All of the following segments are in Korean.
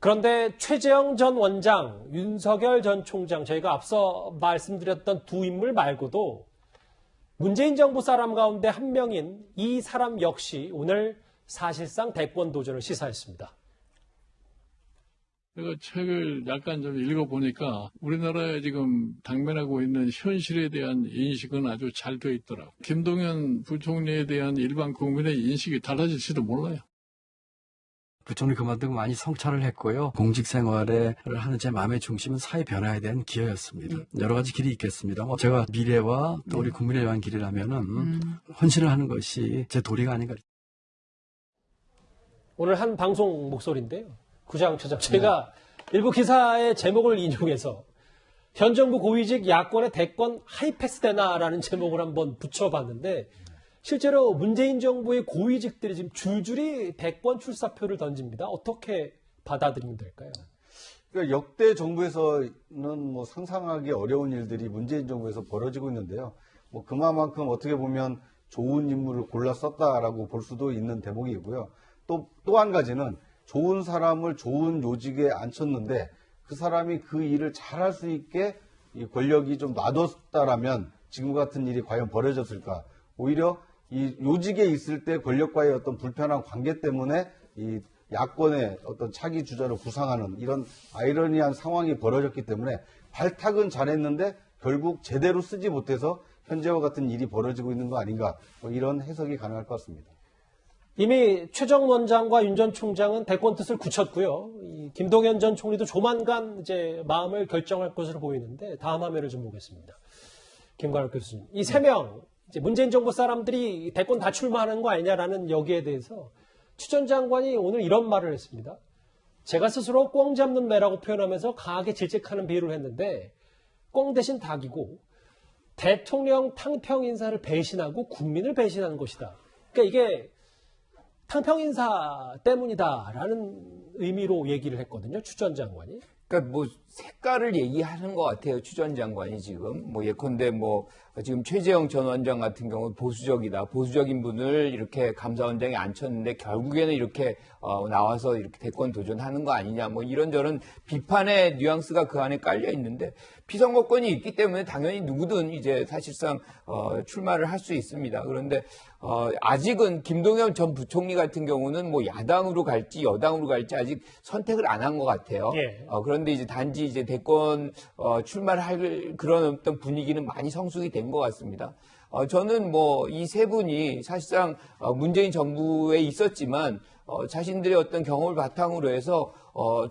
그런데 최재형 전 원장, 윤석열 전 총장, 저희가 앞서 말씀드렸던 두 인물 말고도 문재인 정부 사람 가운데 한 명인 이 사람 역시 오늘 사실상 대권 도전을 시사했습니다. 제가 책을 약간 좀 읽어보니까 우리나라에 지금 당면하고 있는 현실에 대한 인식은 아주 잘 되어 있더라고요. 김동연 부총리에 대한 일반 국민의 인식이 달라질지도 몰라요. 부총리 그만두고 많이 성찰을 했고요. 공직 생활을 하는 제 마음의 중심은 사회 변화에 대한 기여였습니다. 여러 가지 길이 있겠습니다. 제가 미래와 또 우리 국민을 위한 길이라면은 헌신을 하는 것이 제 도리가 아닌가. 오늘 한 방송 목소리인데요. 구장처장 저희가 일부 기사의 제목을 인용해서 현 정부 고위직 야권의 대권 하이패스되나라는 제목을 한번 붙여봤는데 실제로 문재인 정부의 고위직들이 지금 줄줄이 대권 출사표를 던집니다. 어떻게 받아들이면 될까요? 그러니까 역대 정부에서는 상상하기 어려운 일들이 문재인 정부에서 벌어지고 있는데요. 그만큼 어떻게 보면 좋은 인물을 골라 썼다라고 볼 수도 있는 대목이고요. 또 한 가지는 좋은 사람을 좋은 요직에 앉혔는데 그 사람이 그 일을 잘할 수 있게 이 권력이 좀 놔뒀다라면 지금 같은 일이 과연 벌어졌을까? 오히려 이 요직에 있을 때 권력과의 어떤 불편한 관계 때문에 이 야권의 어떤 차기 주자를 구상하는 이런 아이러니한 상황이 벌어졌기 때문에 발탁은 잘했는데 결국 제대로 쓰지 못해서 현재와 같은 일이 벌어지고 있는 거 아닌가? 이런 해석이 가능할 것 같습니다. 이미 최정 원장과 윤 전 총장은 대권 뜻을 굳혔고요. 김동연 전 총리도 조만간 이제 마음을 결정할 것으로 보이는데 다음 화면을 좀 보겠습니다. 김관욱 교수님, 이 세 명 이제 문재인 정부 사람들이 대권 다 출마하는 거 아니냐라는 여기에 대해서 추 전 장관이 오늘 이런 말을 했습니다. 제가 스스로 꽁 잡는 매라고 표현하면서 강하게 질책하는 비유를 했는데 꽁 대신 닭이고 대통령 탕평 인사를 배신하고 국민을 배신하는 것이다. 그러니까 이게 탕평 인사 때문이다라는 의미로 얘기를 했거든요. 추 전 장관이. 그러니까 색깔을 얘기하는 것 같아요. 추 전 장관이 지금 예컨대 지금 최재형 전 원장 같은 경우 보수적이다. 보수적인 분을 이렇게 감사원장에 앉혔는데 결국에는 이렇게 나와서 이렇게 대권 도전하는 거 아니냐. 이런저런 비판의 뉘앙스가 그 안에 깔려 있는데 피선거권이 있기 때문에 당연히 누구든 이제 사실상 출마를 할 수 있습니다. 그런데 아직은 김동연 전 부총리 같은 경우는 야당으로 갈지 여당으로 갈지 아직 선택을 안 한 것 같아요. 예. 그런데 이제 단지 이제 대권 출마를 할 그런 어떤 분위기는 많이 성숙이 된 것 같습니다. 저는 이 세 분이 사실상 문재인 정부에 있었지만 자신들의 어떤 경험을 바탕으로 해서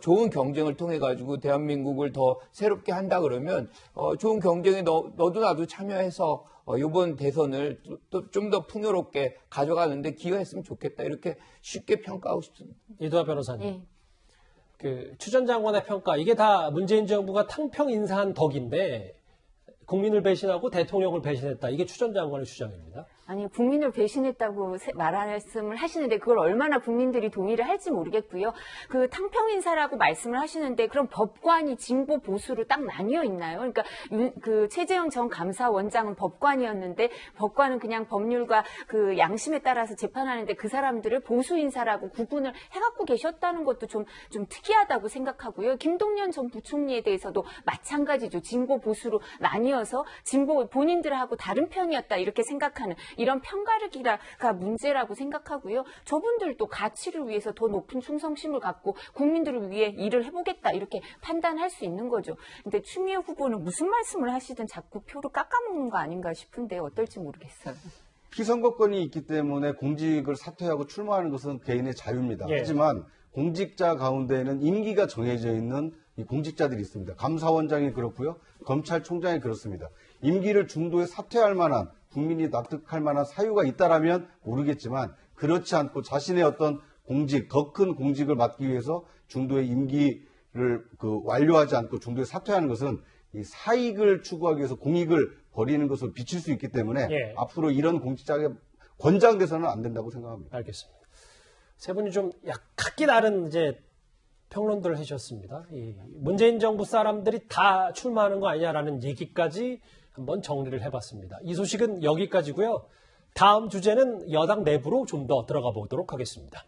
좋은 경쟁을 통해 가지고 대한민국을 더 새롭게 한다 그러면 좋은 경쟁에 너도 나도 참여해서 이번 대선을 좀 더 풍요롭게 가져가는데 기여했으면 좋겠다 이렇게 쉽게 평가하고 싶습니다. 이두하 변호사님. 추 전 장관의 평가 이게 다 문재인 정부가 탕평 인사한 덕인데 국민을 배신하고 대통령을 배신했다. 이게 추 전 장관의 주장입니다. 아니, 국민을 배신했다고 말씀을 하시는데 그걸 얼마나 국민들이 동의를 할지 모르겠고요. 그 탕평 인사라고 말씀을 하시는데 그럼 법관이 진보 보수로 딱 나뉘어 있나요? 그러니까 그 최재형 전 감사원장은 법관이었는데 법관은 그냥 법률과 그 양심에 따라서 재판하는데 그 사람들을 보수 인사라고 구분을 해갖고 계셨다는 것도 좀 특이하다고 생각하고요. 김동연 전 부총리에 대해서도 마찬가지죠. 진보 보수로 나뉘어서 진보 본인들하고 다른 편이었다 이렇게 생각하는 이런 편가르기가 문제라고 생각하고요. 저분들도 가치를 위해서 더 높은 충성심을 갖고 국민들을 위해 일을 해보겠다 이렇게 판단할 수 있는 거죠. 근데 추미애 후보는 무슨 말씀을 하시든 자꾸 표를 깎아먹는 거 아닌가 싶은데 어떨지 모르겠어요. 피선거권이 있기 때문에 공직을 사퇴하고 출마하는 것은 개인의 자유입니다. 예. 하지만 공직자 가운데에는 임기가 정해져 있는 이 공직자들이 있습니다. 감사원장이 그렇고요. 검찰총장이 그렇습니다. 임기를 중도에 사퇴할 만한 국민이 납득할 만한 사유가 있다라면 모르겠지만 그렇지 않고 자신의 어떤 공직, 더 큰 공직을 맡기 위해서 중도의 임기를 완료하지 않고 중도에 사퇴하는 것은 이 사익을 추구하기 위해서 공익을 버리는 것을 비칠 수 있기 때문에 예. 앞으로 이런 공직자가 권장돼서는 안 된다고 생각합니다. 알겠습니다. 세 분이 좀 각기 다른 이제 평론들을 해주셨습니다. 문재인 정부 사람들이 다 출마하는 거 아니냐라는 얘기까지 한번 정리를 해봤습니다. 이 소식은 여기까지고요. 다음 주제는 여당 내부로 좀 더 들어가 보도록 하겠습니다.